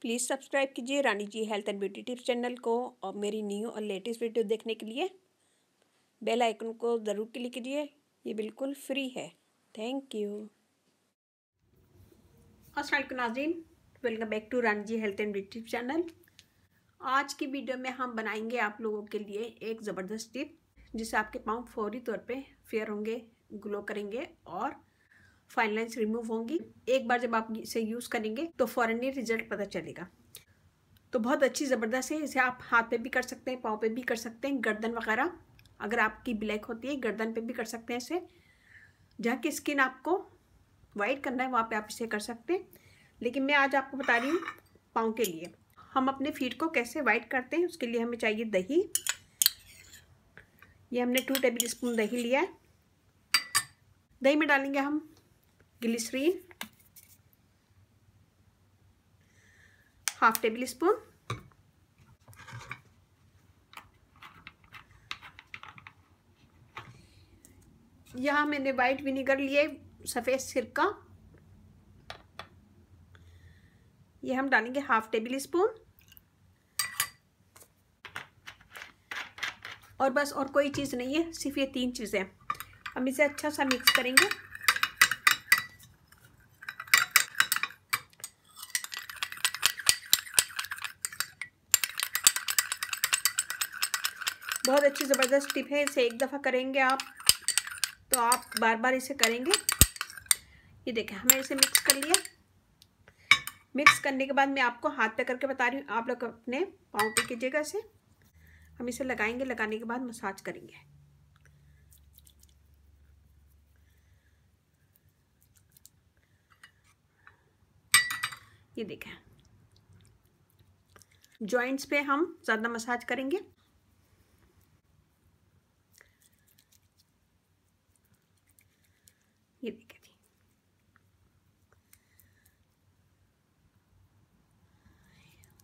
Please subscribe कीजिए Rani ji health and beauty tips channel को और मेरी न्यू और लेटेस्ट वीडियो देखने के लिए बेल आइकन को ज़रूर क्लिक कीजिए। ये बिल्कुल फ्री है। Thank you. अस्सलाम वालेकुम नाज़रीन, welcome back to Rani ji health and beauty tips channel. आज की वीडियो में हम बनाएंगे आप लोगों के लिए एक ज़बरदस्त टिप जिससे आपके पाँव फौरी तौर पे फेयर होंगे, ग्लो करेंगे और फाइन लाइंस रिमूव होंगी। एक बार जब आप इसे यूज़ करेंगे तो फ़ौरन ही रिजल्ट पता चलेगा। तो बहुत अच्छी ज़बरदस्त है। इसे आप हाथ पे भी कर सकते हैं, पाँव पे भी कर सकते हैं, गर्दन वगैरह अगर आपकी ब्लैक होती है गर्दन पे भी कर सकते हैं। इसे जहाँ की स्किन आपको वाइट करना है वहाँ पे आप इसे कर सकते हैं, लेकिन मैं आज आपको बता रही हूँ पाँव के लिए हम अपने फीट को कैसे वाइट करते हैं। उसके लिए हमें चाहिए दही। ये हमने 2 टेबल स्पून दही लिया है। दही में डालेंगे हम ग्लिसरीन 1/2 टेबल स्पून, यहाँ मैंने वाइट विनेगर लिए सफ़ेद सिरका, ये हम डालेंगे 1/2 टेबल स्पून और बस और कोई चीज़ नहीं है, सिर्फ ये 3 चीज़ें। हम इसे अच्छा सा मिक्स करेंगे। बहुत अच्छी ज़बरदस्त टिप है। इसे एक दफ़ा करेंगे आप तो आप बार बार इसे करेंगे। ये देखें हमने इसे मिक्स कर लिया। मिक्स करने के बाद मैं आपको हाथ पे करके बता रही हूँ, आप लोग अपने पाँव पे कीजिएगा इसे। हम इसे लगाएंगे, लगाने के बाद मसाज करेंगे। ये देखें जॉइंट्स पे हम ज़्यादा मसाज करेंगे। ये देखें जी,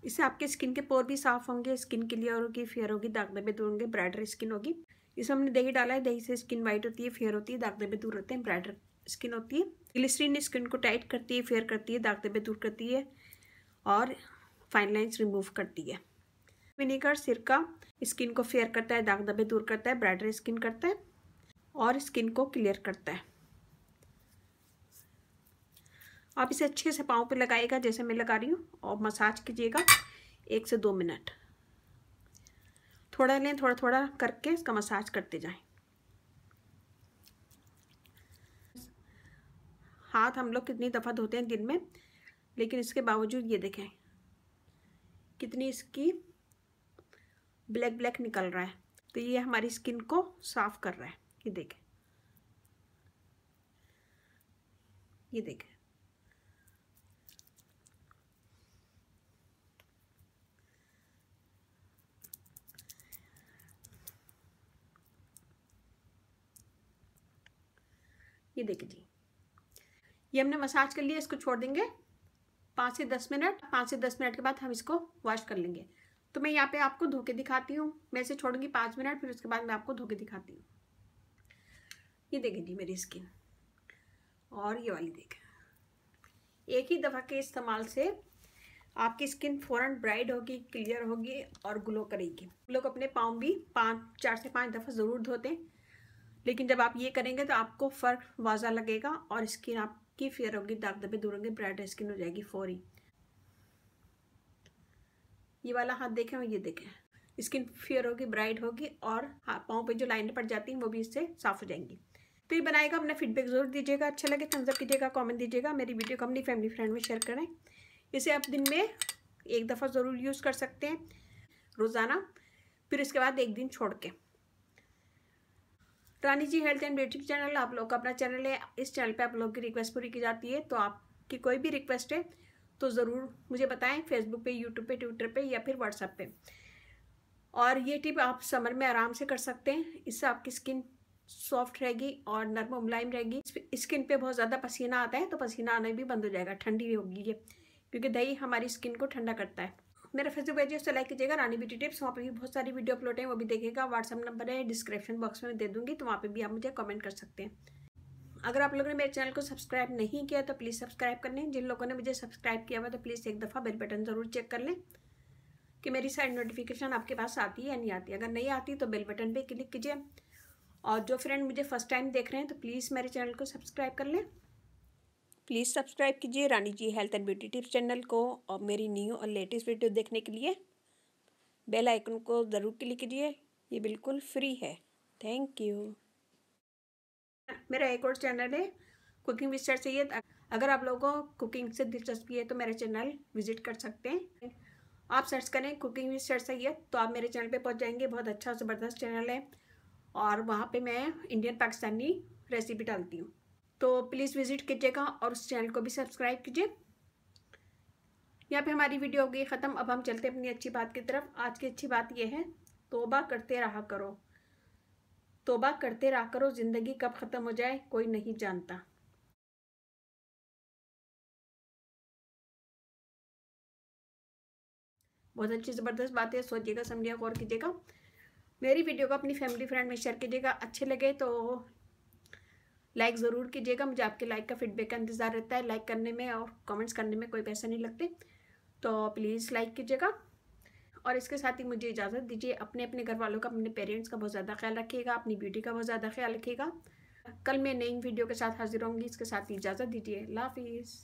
इससे आपके स्किन के पोर भी साफ होंगे, स्किन क्लियर होगी, फेयर होगी, दाग धब्बे दूर होंगे, ब्राइटर स्किन होगी। इसमें हमने दही डाला है, दही से स्किन वाइट होती है, फेयर होती है, दाग धब्बे दूर होते हैं, ब्राइटर स्किन होती है। ग्लिसरीन स्किन को टाइट करती है, फेयर करती है, दाग धब्बे दूर करती है और फाइन लाइंस रिमूव करती है। विनेगर सिरका स्किन को फेयर करता है, दाग धब्बे दूर करता है, ब्राइटर स्किन करता है और स्किन को क्लियर करता है। आप इसे अच्छे से पाँव पे लगाइएगा जैसे मैं लगा रही हूँ और मसाज कीजिएगा 1 से 2 मिनट। थोड़ा लें, थोड़ा थोड़ा करके इसका मसाज करते जाएं। हाथ हम लोग कितनी दफ़ा धोते हैं दिन में, लेकिन इसके बावजूद ये देखें कितनी इसकी ब्लैक ब्लैक निकल रहा है। तो ये हमारी स्किन को साफ कर रहा है। ये देखें, ये देखें ये देखिए जी, ये हमने मसाज कर लिया। इसको छोड़ देंगे 5 से 10 मिनट। 5 से 10 मिनट के बाद हम इसको वॉश कर लेंगे। तो मैं यहाँ पे आपको धो के दिखाती हूँ। मैं इसे छोड़ूंगी 5 मिनट, फिर उसके बाद मैं आपको धो के दिखाती हूँ। ये देखें जी मेरी स्किन, और ये वाली देखें। एक ही दफ़ा के इस्तेमाल से आपकी स्किन फ़ौरन ब्राइट होगी, क्लियर होगी और ग्लो करेगी। लोग अपने पाँव भी 4 से 5 दफ़ा ज़रूर धोते हैं, लेकिन जब आप ये करेंगे तो आपको फ़र्क वाज़ा लगेगा और स्किन आपकी फेयर होगी, दाग धब्बे दूर होंगे, ब्राइट स्किन हो जाएगी फौरी। ये वाला हाथ देखें और ये देखें, स्किन फेयर होगी, ब्राइट होगी और पाँव पे जो लाइनें पड़ जाती हैं वो भी इससे साफ़ हो जाएंगी। तो ये बनाएगा, अपना फीडबैक ज़रूर दीजिएगा। अच्छा लगे थम्स अप कीजिएगा, कमेंट दीजिएगा, मेरी वीडियो को अपनी फैमिली फ्रेंड में शेयर करें। इसे आप दिन में एक दफ़ा ज़रूर यूज़ कर सकते हैं रोज़ाना, फिर इसके बाद 1 दिन छोड़ के। रानी ji health and beauty channel आप लोग का अपना चैनल है। इस चैनल पे आप लोगों की रिक्वेस्ट पूरी की जाती है। तो आपकी कोई भी रिक्वेस्ट है तो ज़रूर मुझे बताएं, फेसबुक पे, यूट्यूब पे, ट्विटर पे या फिर व्हाट्सएप पे। और ये टिप आप समर में आराम से कर सकते हैं। इससे आपकी स्किन सॉफ्ट रहेगी और नरम मुलायम रहेगी। स्किन पे बहुत ज़्यादा पसीना आता है तो पसीना आना भी बंद हो जाएगा, ठंडी होगी ये, क्योंकि दही हमारी स्किन को ठंडा करता है। मेरा फेसबुक पेज है, उससे लाइक कीजिएगा, रानी ब्यूटी टिप्स। वहाँ पे भी बहुत सारी वीडियो अपलोड है, वो भी देखिएगा। व्हाट्सएप नंबर है डिस्क्रिप्शन बॉक्स में दे दूँगी, तो वहाँ पे भी आप मुझे कमेंट कर सकते हैं। अगर आप लोगों ने मेरे चैनल को सब्सक्राइब नहीं किया तो प्लीज़ सब्सक्राइब कर लें। जिन लोगों ने मुझे सब्सक्राइब किया हुआ तो प्लीज़ एक दफ़ा बेल बटन ज़रूर चेक कर लें कि मेरी सारी नोटिफिकेशन आपके पास आती है या नहीं आती। अगर नहीं आती तो बेल बटन पे क्लिक कीजिए। और जो फ्रेंड मुझे फर्स्ट टाइम देख रहे हैं तो प्लीज़ मेरे चैनल को सब्सक्राइब कर लें। प्लीज़ सब्सक्राइब कीजिए Rani ji health and beauty tips channel को, और मेरी न्यू और लेटेस्ट वीडियो देखने के लिए बेल आइकन को ज़रूर क्लिक कीजिए। ये बिल्कुल फ्री है। Thank you. मेरा एक और चैनल है कुकिंग विद शेफ सैयद। अगर आप लोगों को कुकिंग से दिलचस्पी है तो मेरा चैनल विजिट कर सकते हैं। आप सर्च करें कुकिंग विद शेफ सैयद तो आप मेरे चैनल पे पहुंच जाएंगे। बहुत अच्छा ज़बरदस्त चैनल है और वहाँ पे मैं इंडियन पाकिस्तानी रेसिपी डालती हूँ, तो प्लीज़ विजिट कीजिएगा और उस चैनल को भी सब्सक्राइब कीजिए। यहाँ पे हमारी वीडियो हो गई ख़त्म। अब हम चलते हैं अपनी अच्छी बात की तरफ। आज की अच्छी बात यह है, तौबा करते रहा करो, तौबा करते रहा करो, ज़िंदगी कब ख़त्म हो जाए कोई नहीं जानता। बहुत अच्छी ज़बरदस्त बात है, सोचिएगा, समझिएगा, गौर कीजिएगा। मेरी वीडियो को अपनी फैमिली फ्रेंड में शेयर कीजिएगा। अच्छे लगे तो लाइक ज़रूर कीजिएगा। मुझे आपके लाइक का फीडबैक का इंतज़ार रहता है। लाइक करने में और कमेंट्स करने में कोई पैसे नहीं लगते, तो प्लीज़ लाइक कीजिएगा। और इसके साथ ही मुझे इजाज़त दीजिए। अपने अपने घर वालों का, अपने पेरेंट्स का बहुत ज़्यादा ख्याल रखिएगा। अपनी ब्यूटी का बहुत ज़्यादा ख्याल रखिएगा। कल मैं नई वीडियो के साथ हाजिर होंगी। इसके साथ ही इजाज़त दीजिए। अल्लाह हाफिज़।